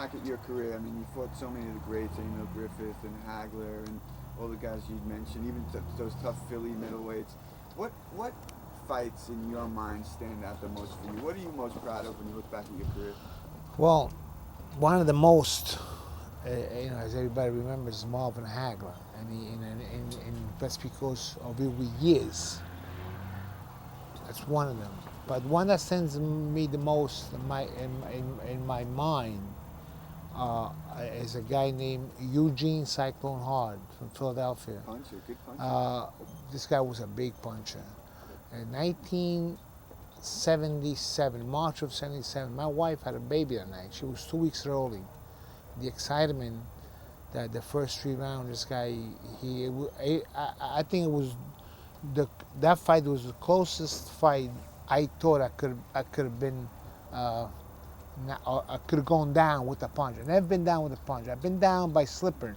back at your career, I mean, you fought so many of the greats, Griffith and Hagler and all the guys you'd mentioned, even those tough Philly middleweights. What fights in your mind stand out the most for you? What are you most proud of when you look back at your career? Well, one of the most, as everybody remembers, is Marvin Hagler, and that's because of it with years. That's one of them. But one that stands me the most in my mind is a guy named Eugene Cyclone Hart from Philadelphia. Puncher, good puncher. This guy was a big puncher. In 1977, March of '77, my wife had a baby that night. She was 2 weeks early. The excitement that the first 3 rounds, this guy, I think it was that fight was the closest fight I thought I could have been. I could have gone down with a punch. I've never been down with a punch. I've been down by slipping.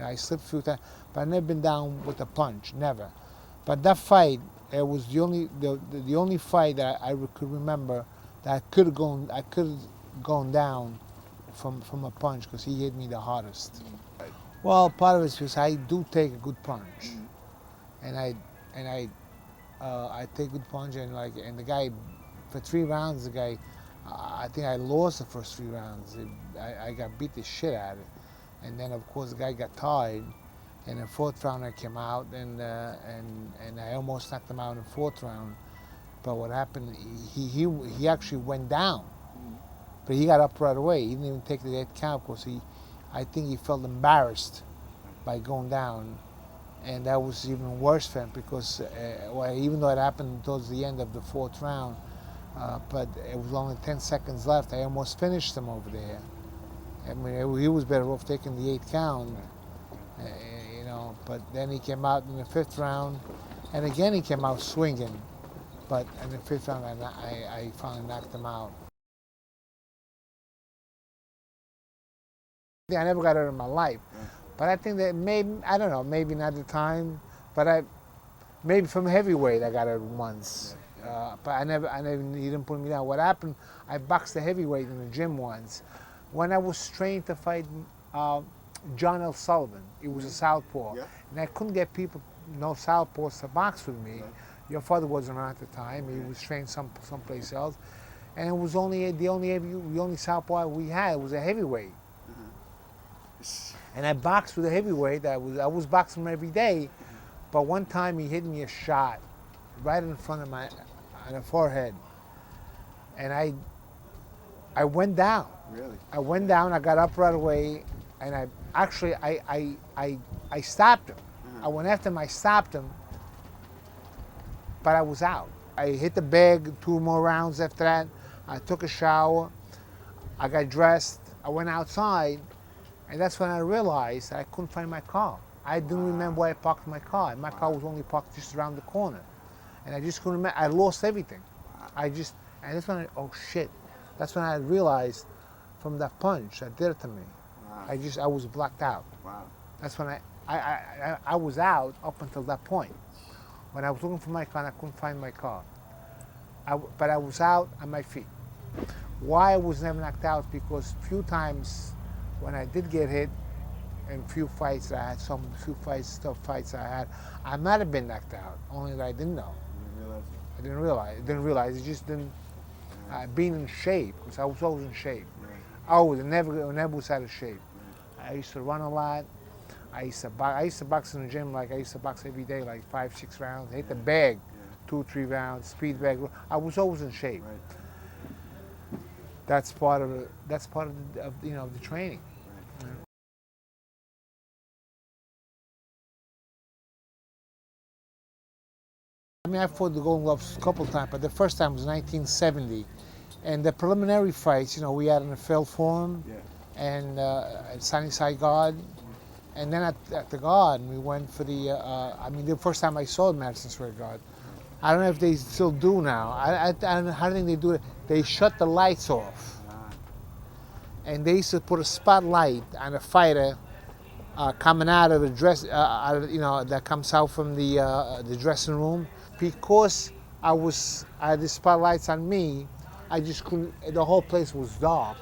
I slipped a few times, but I've never been down with a punch. Never. But that fight, it was the only fight that I could remember that I could have gone down from a punch because he hit me the hardest. Well, part of it is because I do take a good punch, and I take good punch, and the guy for 3 rounds, the guy, I think I lost the first 3 rounds. I got beat the shit out of it, and then of course the guy got tired. In the 4th round, I came out and I almost knocked him out in the 4th round. But what happened? He actually went down, but he got up right away. He didn't even take the 8th count because I think he felt embarrassed by going down, and that was even worse for him because even though it happened towards the end of the 4th round, but it was only 10 seconds left. I almost finished him over there. I mean, he was better off taking the 8th count. But then he came out in the 5th round, and again he came out swinging. But in the 5th round, I finally knocked him out. I never got hurt in my life, but I think that I don't know, maybe not at the time, but maybe from heavyweight I got hurt once. But I never, he didn't put me down. What happened? I boxed the heavyweight in the gym once, when I was trained to fight. John L. Sullivan. He was a southpaw, and I couldn't get people, no southpaws, to box with me. Your father wasn't around at the time; he was trained someplace else, and it was the only southpaw we had was a heavyweight. And I boxed with a heavyweight. I was boxing him every day, but one time he hit me a shot right in front of on the forehead, and I went down. Really? I went down. I got up right away. And I stopped him. I went after him, I stopped him, but I was out. I hit the bag 2 more rounds after that. I took a shower, I got dressed, I went outside, and that's when I realized I couldn't find my car. I didn't remember where I parked my car. My car was only parked just around the corner. And I just couldn't remember, I lost everything. And that's when oh shit. That's when I realized from that punch that did it to me. I was blacked out. Wow. That's when I was out up until that point. When I was looking for my car and I couldn't find my car. But I was out on my feet. Why I was never knocked out? Because few times when I did get hit, and few fights that I had, tough fights I had, I might have been knocked out, only that I didn't know. I didn't realize. It just didn't, being in shape, because I was always in shape. Always, never was out of shape. I used to run a lot. I used to box in the gym, like I used to box every day, like 5-6 rounds. I hit the bag, 2-3 rounds, speed bag. I was always in shape. That's part of the training. I mean, I fought the Golden Gloves a couple of times, but the first time was 1970. And the preliminary fights, we had in the Phil Forum and at Sunnyside Garden. And then at the Garden, we went for the first time I saw Madison Square Garden. I don't know if they still do now. I don't know how do they do it. They shut the lights off. And they used to put a spotlight on a fighter coming out of the dress, that comes out from the dressing room. Because I had the spotlights on me, I just couldn't, the whole place was dark.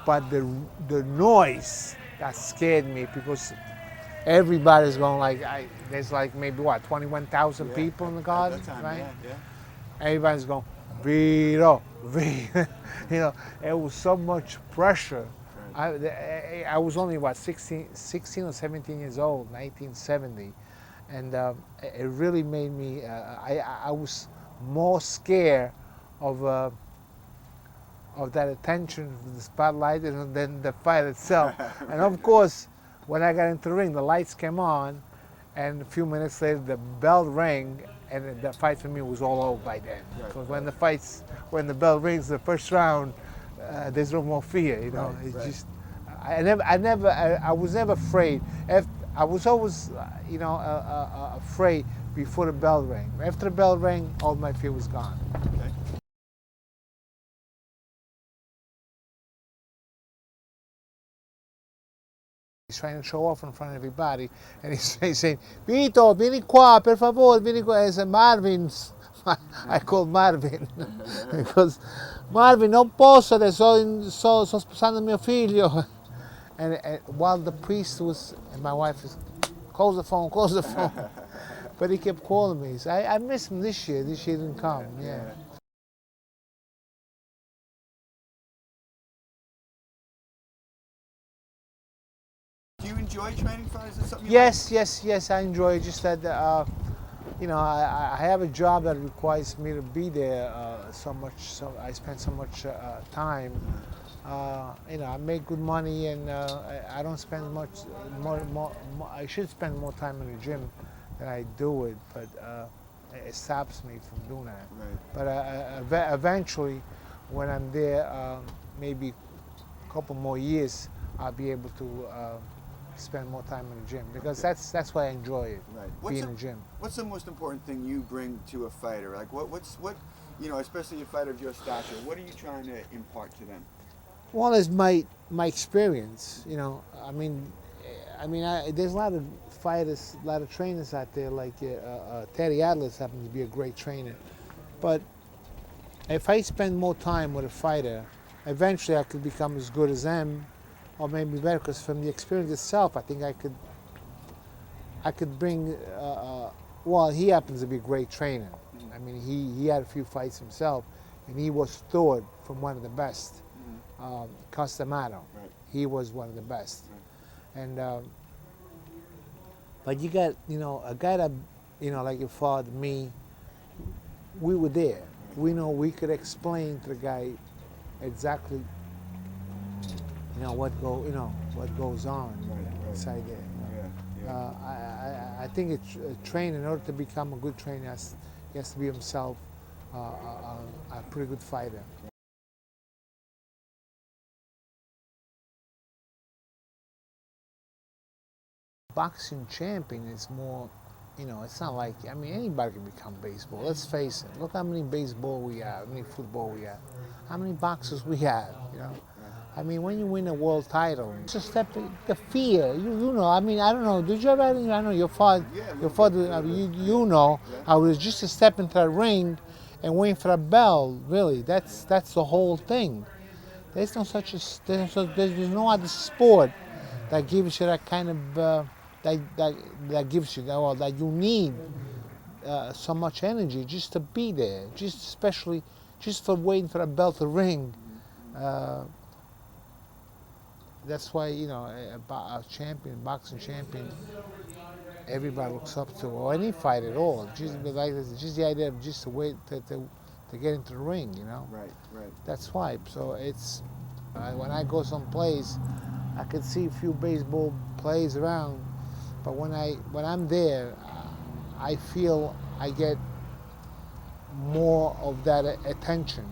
but the noise that scared me because everybody's going like there's like maybe what 21,000 people in the garden, at that time, right? Yeah. Everybody's going Vito, Vito. You know, it was so much pressure. I was only what 16 or 17 years old, 1970, and it really made me. I was more scared of that attention, the spotlight, than the fight itself. And of course, when I got into the ring, the lights came on, and a few minutes later, the bell rang, and the fight for me was all over by then. Because when the bell rings, the first round, there's no more fear. You know, just. I was never afraid. I was always, afraid before the bell rang. After the bell rang, all my fear was gone. Okay. He's trying to show off in front of everybody, and he's saying, Vito, vieni qua, per favore, vieni qua. I said, Marvin, I called Marvin, because Marvin, non posso, sto sposando mio figlio. And while the priest was, and my wife was, close the phone. But he kept calling me. So I missed him this year. This year didn't come, yeah. Do you enjoy training fighters? Is that something you Yes, I enjoy it. Just that, I have a job that requires me to be there so much, so I spend so much time. I make good money, and I don't spend much more. I should spend more time in the gym than I do it, but it stops me from doing that. Right. But eventually, when I'm there, maybe a couple more years, I'll be able to spend more time in the gym, because that's why I enjoy it. Right. Being in the gym. What's the most important thing you bring to a fighter? Like what especially a fighter of your stature, what are you trying to impart to them? Well, it's my experience. There's a lot of fighters, a lot of trainers out there. Like Teddy Atlas happens to be a great trainer, but if I spend more time with a fighter, eventually I could become as good as them, or maybe better. Because from the experience itself, I think I could bring. Well, he happens to be a great trainer. I mean, he had a few fights himself, and he was thought from one of the best. Costamato. Right. He was one of the best. Right. And but you got a guy that like your father, me. We were there. We could explain to the guy exactly what goes on inside there. I think a trainer, in order to become a good trainer, he has to be himself a pretty good fighter. Boxing champion is more, it's not like, anybody can become baseball. Let's face it. Look how many baseball we have, how many football we have, how many boxers we have, when you win a world title, it's a step, the fear, I don't know, did you ever, I know your father, I was just a step into the ring and waiting for a bell, really, that's the whole thing. There's no such there's no other sport that gives you that kind of, that gives you that you need so much energy just to be there, especially for waiting for a bell to ring. That's why a champion, boxing champion, everybody looks up to, or any fight at all. Just the idea of just to wait to get into the ring. Right. That's why. So it's when I go someplace, I can see a few baseball players around. But when I'm there, I feel I get more of that attention.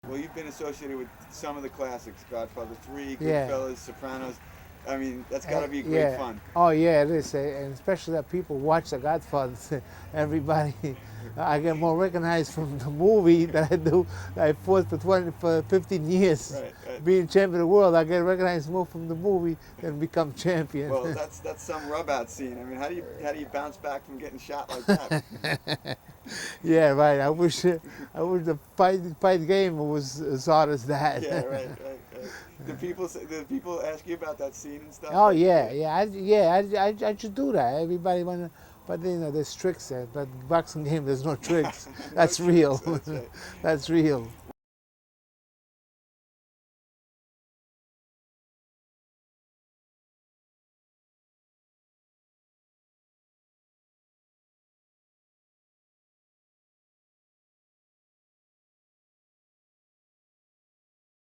Well, you've been associated with some of the classics: Godfather III, Yeah. Goodfellas, Sopranos. I mean, that's got to be great yeah. fun. Oh yeah, it is, and especially that people watch The Godfather. Everybody, I get more recognized from the movie than I do. I fought for 15 years, Right, right. being champion of the world. I get recognized more from the movie than become champion. Well, that's some rub out scene. I mean, how do you bounce back from getting shot like that? Yeah, right. I wish the fight game was as hard as that. Yeah, right. Do people ask you about that scene and stuff? Oh yeah, I should do that. Everybody wanna, but you know, there's tricks there. But boxing game, there's no tricks. No That's tricks, real. that's right. That's real.